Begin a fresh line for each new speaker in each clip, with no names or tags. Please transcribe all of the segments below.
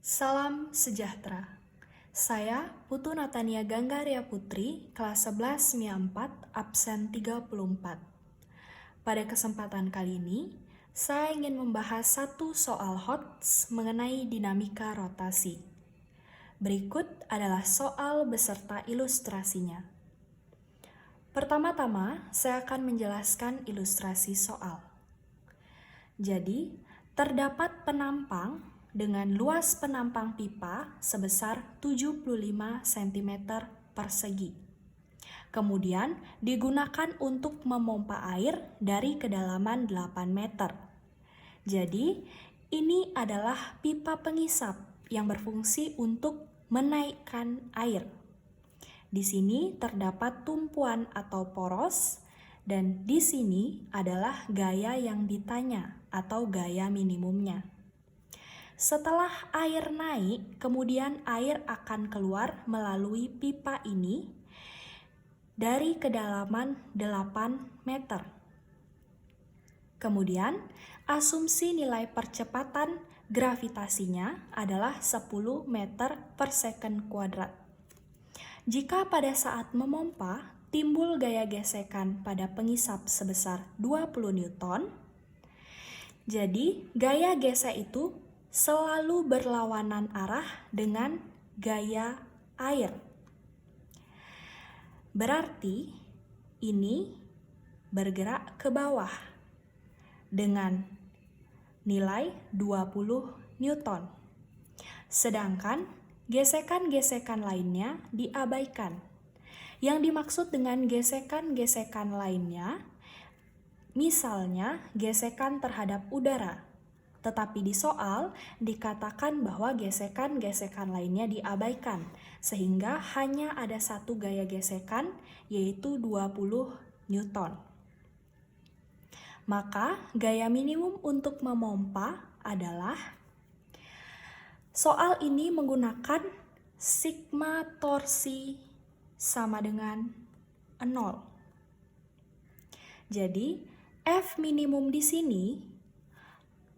Salam sejahtera. Saya Putu Natania Ganggaria Putri, kelas 11 MIA 4, absen 34. Pada kesempatan kali ini, saya ingin membahas satu soal HOTS mengenai dinamika rotasi. Berikut adalah soal beserta ilustrasinya. Pertama-tama, saya akan menjelaskan ilustrasi soal. Jadi, terdapat penampang dengan luas penampang pipa sebesar 75 cm persegi. Kemudian digunakan untuk memompa air dari kedalaman 8 meter. Jadi, ini adalah pipa pengisap yang berfungsi untuk menaikkan air. Di sini terdapat tumpuan atau poros, dan di sini adalah gaya yang ditanya atau gaya minimumnya. Setelah air naik, kemudian air akan keluar melalui pipa ini dari kedalaman 8 meter. Kemudian, asumsi nilai percepatan gravitasinya adalah 10 meter per second kuadrat. Jika pada saat memompa, timbul gaya gesekan pada pengisap sebesar 20 Newton, jadi gaya gesek itu selalu berlawanan arah dengan gaya air. Berarti ini bergerak ke bawah dengan nilai 20 Newton. Sedangkan gesekan-gesekan lainnya diabaikan. Yang dimaksud dengan gesekan-gesekan lainnya, misalnya gesekan terhadap udara. Tetapi di soal dikatakan bahwa gesekan-gesekan lainnya diabaikan, sehingga hanya ada satu gaya gesekan, yaitu 20 Newton. Maka gaya minimum untuk memompa adalah, soal ini menggunakan sigma torsi sama dengan 0. Jadi, F minimum di sini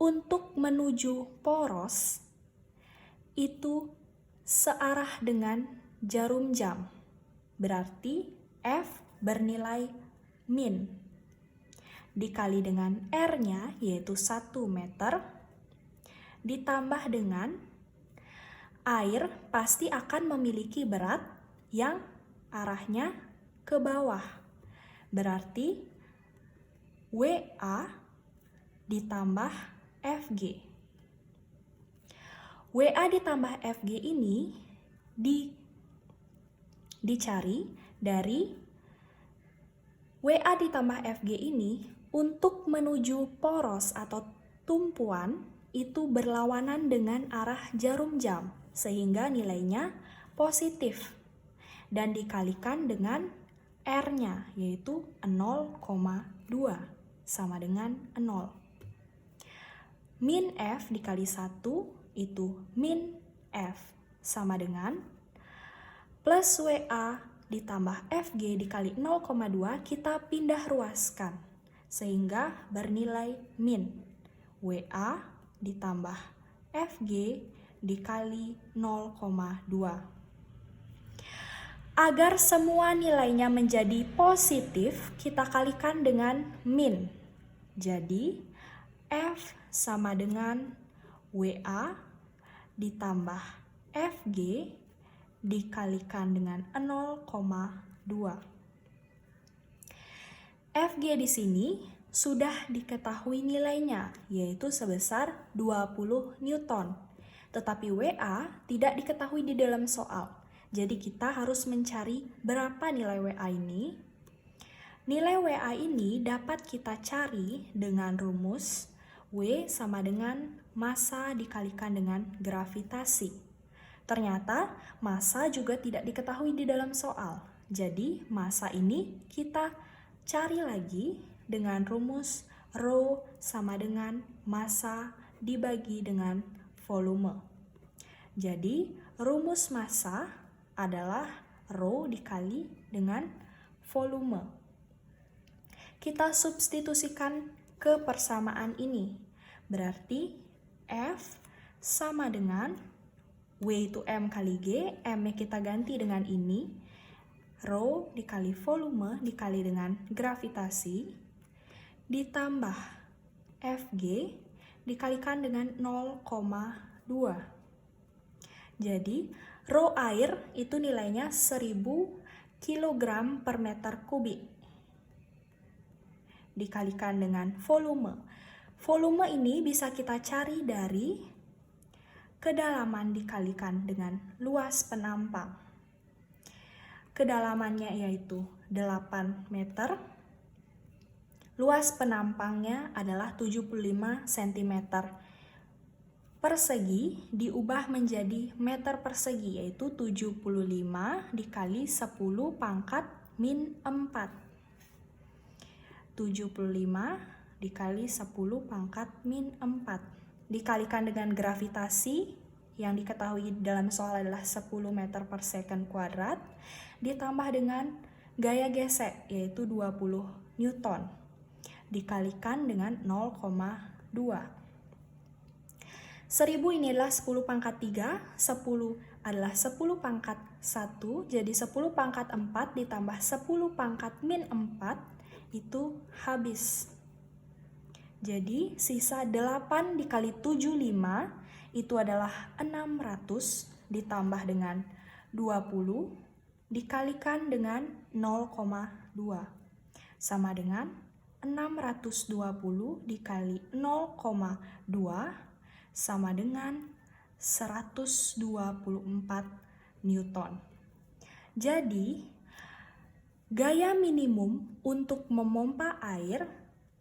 untuk menuju poros itu searah dengan jarum jam. Berarti F bernilai min. Dikali dengan R-nya yaitu 1 meter, ditambah dengan air pasti akan memiliki berat yang arahnya ke bawah. Berarti WA ditambah FG. WA ditambah FG ini dicari dari WA ditambah FG ini untuk menuju poros atau tumpuan itu berlawanan dengan arah jarum jam, sehingga nilainya positif dan dikalikan dengan R-nya yaitu 0,2 sama dengan 0. Min F dikali 1 itu min F sama dengan plus WA ditambah FG dikali 0,2, kita pindah ruaskan sehingga bernilai min WA ditambah FG dikali 0,2. Agar semua nilainya menjadi positif, kita kalikan dengan min. Jadi F sama dengan WA ditambah FG dikalikan dengan 0,2. FG di sini sudah diketahui nilainya, yaitu sebesar 20 Newton. Tetapi WA tidak diketahui di dalam soal. Jadi kita harus mencari berapa nilai WA ini. Nilai WA ini dapat kita cari dengan rumus W sama dengan massa dikalikan dengan gravitasi. Ternyata massa juga tidak diketahui di dalam soal. Jadi massa ini kita cari lagi dengan rumus Rho sama dengan massa dibagi dengan volume. Jadi rumus massa adalah Rho dikali dengan volume. Kita substitusikan ke persamaan ini. Berarti F sama dengan W itu M kali G, M-nya kita ganti dengan ini. Rho dikali volume dikali dengan gravitasi, ditambah Fg dikalikan dengan 0,2. Jadi, rho air itu nilainya 1000 kg per meter kubik. Dikalikan dengan volume. Volume ini bisa kita cari dari kedalaman dikalikan dengan luas penampang. Kedalamannya yaitu 8 meter. Luas penampangnya adalah 75 cm persegi diubah menjadi meter persegi, yaitu 75 dikali 10 pangkat min 4. 75 dikali 10 pangkat min 4. Dikalikan dengan gravitasi yang diketahui dalam soal adalah 10 meter per second kuadrat, ditambah dengan gaya gesek yaitu 20 Newton, dikalikan dengan 0,2. 1000 ini adalah 10 pangkat 3, 10 adalah 10 pangkat 1, jadi 10 pangkat 4 ditambah 10 pangkat min 4 itu habis. Jadi sisa 8 dikali 75 itu adalah 600 ditambah dengan 20 dikalikan dengan 0,2 sama dengan 620 dikali 0,2 sama dengan 124 Newton. Jadi gaya minimum untuk memompa air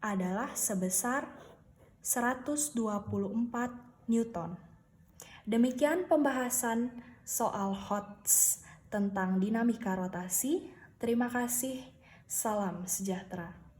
adalah sebesar 124 Newton. Demikian pembahasan soal HOTS tentang dinamika rotasi. Terima kasih. Salam sejahtera.